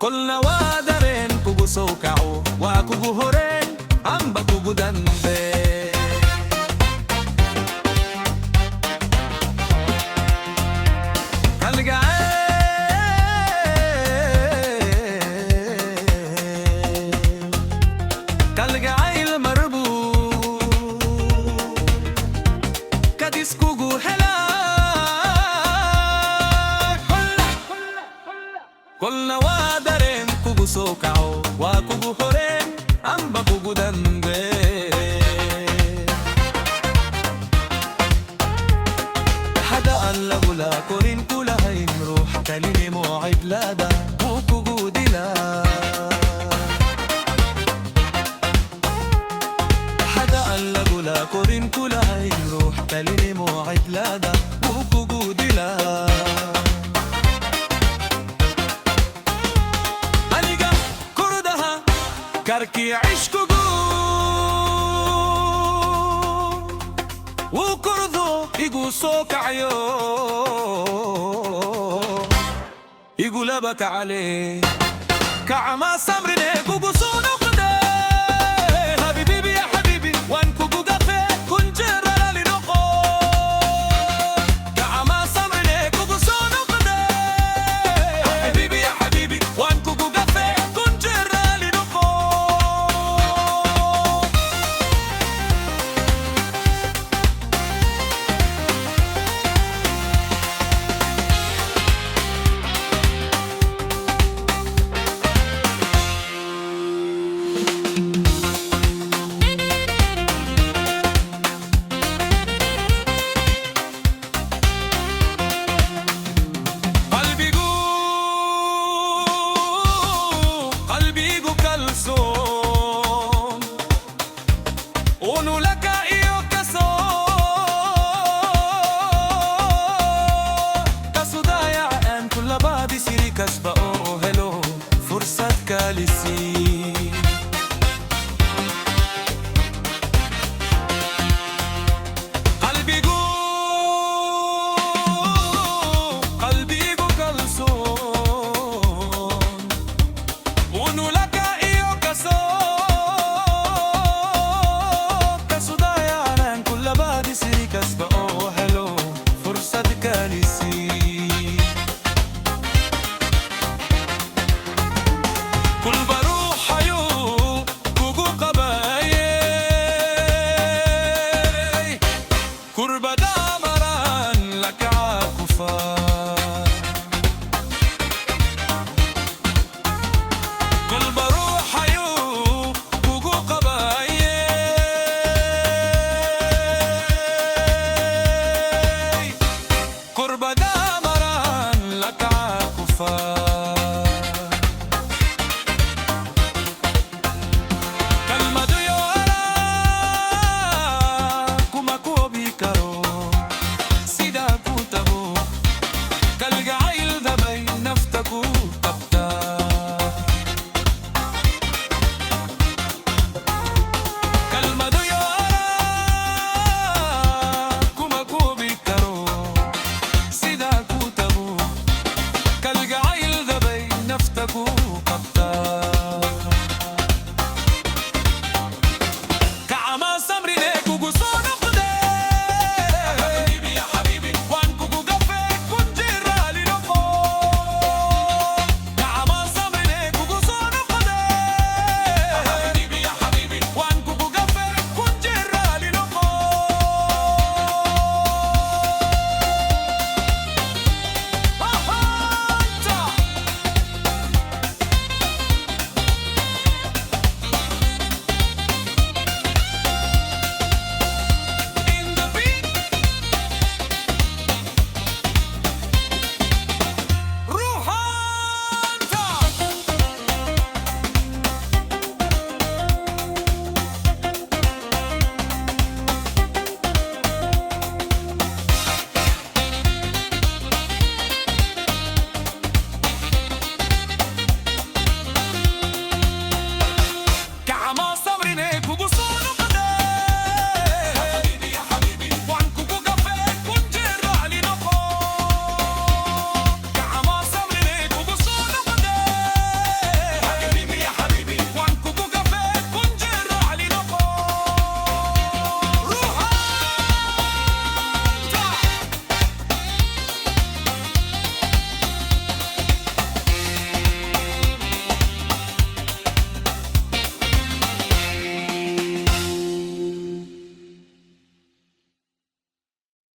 Kolna wadaren kugu sokao wa kugu horen amba kugu danbe kalgaayl marbu kadis kugu hela kolna wadaren kugu sokao wa kugu horen amba kugu danbe hada alla gula korin kula hayn ruh kalini موعد لادا وكوكو دلا حدا alla gula korin kula hayn ruh kalini موعد لادا وكوكو دلا كاركي عشكوكو وكردو يقو سوك عيو يقو لبك عليه كعما سمرني كوكو سونو